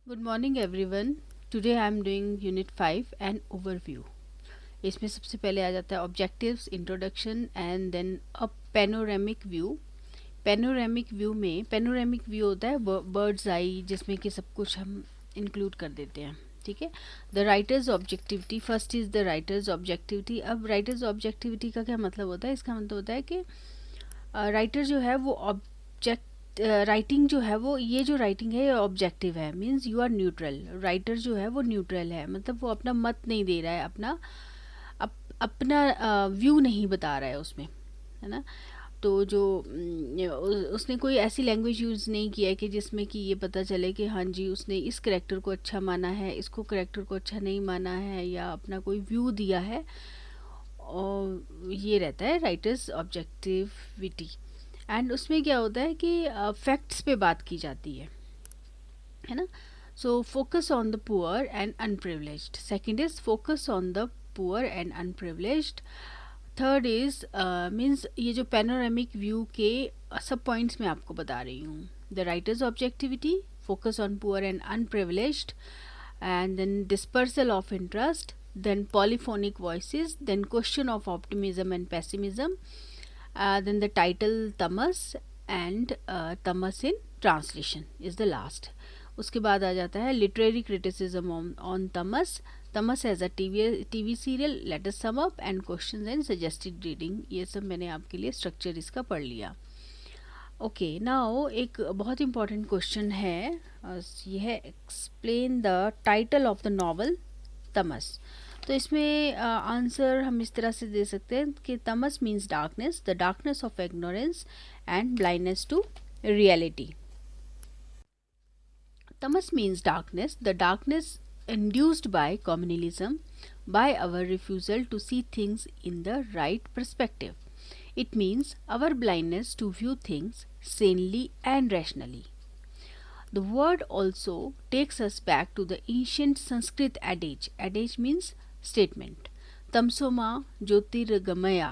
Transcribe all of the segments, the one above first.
Good morning everyone. Today I am doing unit 5 and overview. इसमें सबसे पहले आ जाता है objectives, introduction and then a panoramic view. Panoramic view में पैनोरामिक व्यू होता है बर्ड्स आई, जिसमें कि सब कुछ हम इंक्लूड कर देते हैं। ठीक है। The writers objectivity, first is the writers objectivity. अब राइटर्स ऑब्जेक्टिविटी का क्या मतलब होता है? इसका मतलब होता है कि राइटर जो है वो ऑब्जेक्ट राइटिंग जो है वो, ये जो राइटिंग है ये ऑब्जेक्टिव है, means you are neutral. Writer जो है वो न्यूट्रल है, मतलब वो अपना मत नहीं दे रहा है, अपना व्यू नहीं बता रहा है उसमें, है ना। तो जो उसने कोई ऐसी लैंग्वेज यूज़ नहीं किया है कि जिसमें कि ये पता चले कि हाँ जी उसने इस करेक्टर को अच्छा माना है, इसको करेक्टर को अच्छा नहीं माना है, या अपना कोई व्यू दिया है। और ये रहता है राइटर्स ऑब्जेक्टिविटी। एंड उसमें क्या होता है कि फैक्ट्स पे बात की जाती है ना। So focus on the poor and unprivileged. Second is focus on the poor and unprivileged. Third is means ये जो पैनोरामिक व्यू के सब पॉइंट्स मैं आपको बता रही हूँ। The writers objectivity, focus on poor and unprivileged, and then dispersal of interest, then polyphonic voices, then question of optimism and pessimism, then the title tamas and tamas in translation is the last. उसके बाद आ जाता है literary criticism on Tamas, Tamas as a TV serial, let us sum up and questions and suggested reading. ये सब मैंने आपके लिए structure इसका पढ़ लिया। ओके नाउ एक बहुत इंपॉर्टेंट क्वेश्चन है, ये है explain the title of the novel तमस। तो इसमें आंसर हम इस तरह से दे सकते हैं कि Tamas means darkness, the darkness of ignorance and blindness to reality. Tamas means darkness, the darkness induced by communalism, by our refusal to see things in the right perspective. It means our blindness to view things sanely and rationally. The word also takes us back to the ancient Sanskrit adage. Adage means statement. Tamsoma Jyotirgamaya.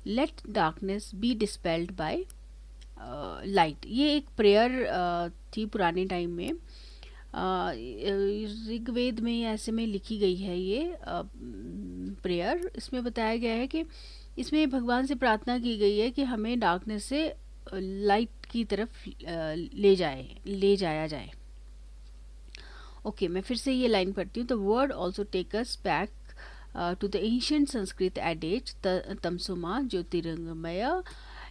Let darkness be dispelled by light. ये एक prayer थी पुराने time में, ऋग्वेद में या ऐसे में लिखी गई है ये प्रेयर। इसमें बताया गया है कि इसमें भगवान से प्रार्थना की गई है कि हमें डार्कनेस से लाइट की तरफ ले जाया जाए। ओके मैं फिर से ये लाइन पढ़ती हूँ। The word also take us back to the ancient Sanskrit adage tamsoma jyotirgamaya,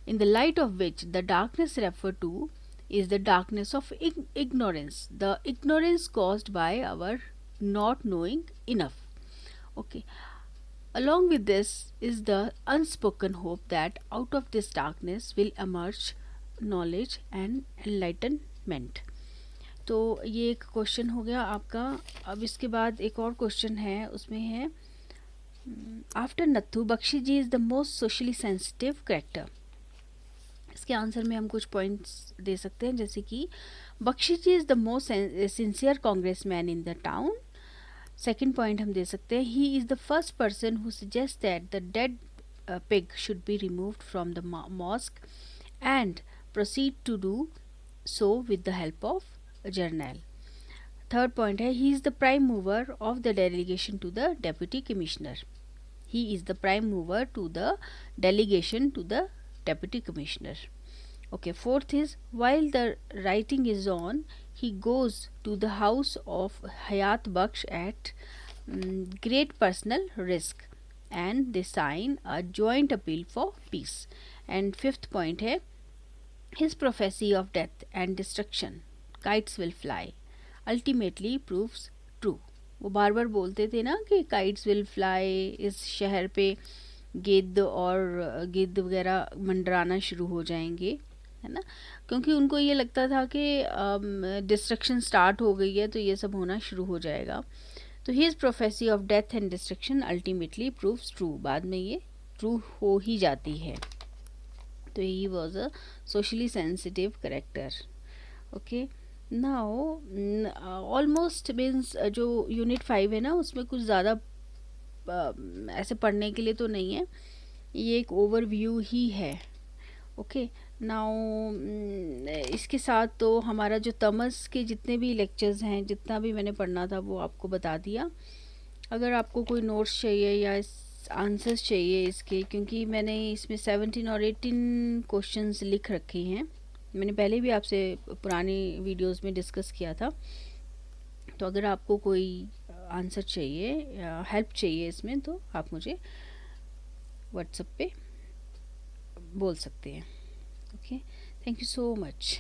in the light of which the darkness referred to is the darkness of ignorance, the ignorance caused by our not knowing enough. Okay, along with this is the unspoken hope that out of this darkness will emerge knowledge and enlightenment. तो ये एक question हो गया आपका। अब इसके बाद एक और क्वेश्चन है, उसमें है after Nathu Bakshi ji is the most socially sensitive character. इसके आंसर में हम कुछ पॉइंट्स दे सकते हैं, जैसे कि Bakshi ji is the most sincere Congress man in the town. Second point हम दे सकते हैं he is the first person who suggest that the dead pig should be removed from the mosque and proceed to do so with the help of Jarnail. Third point है he is the prime mover of the delegation to the deputy commissioner. He is the prime mover to the delegation to the deputy commissioner. Okay, fourth is while the writing is on, he goes to the house of Hayat Baksh at great personal risk and they sign a joint appeal for peace. And fifth point है his prophecy of death and destruction, kites will fly, ultimately proves true. वो बार बार बोलते थे ना कि kites will fly, इस शहर पे गिद्ध वगैरह मंडराना शुरू हो जाएंगे, है ना, क्योंकि उनको ये लगता था कि डिस्ट्रक्शन स्टार्ट हो गई है तो ये सब होना शुरू हो जाएगा। तो his prophecy of death and destruction ultimately proves true, बाद में ये ट्रू हो ही जाती है। तो he was a socially sensitive character. Okay now almost means जो यूनिट 5 है ना उसमें कुछ ज़्यादा ऐसे पढ़ने के लिए तो नहीं है, ये एक ओवरव्यू ही है। ओके नाउ इसके साथ तो हमारा जो तमस के जितने भी लेक्चर्स हैं, जितना भी मैंने पढ़ना था वो आपको बता दिया। अगर आपको कोई नोट्स चाहिए या आंसर्स चाहिए इसके, क्योंकि मैंने इसमें 17 और 18 क्वेश्चंस लिख रखे हैं, मैंने पहले भी आपसे पुरानी वीडियोस में डिस्कस किया था। तो अगर आपको कोई आंसर चाहिए या हेल्प चाहिए इसमें, तो आप मुझे व्हाट्सएप पे बोल सकते हैं। Okay, thank you so much.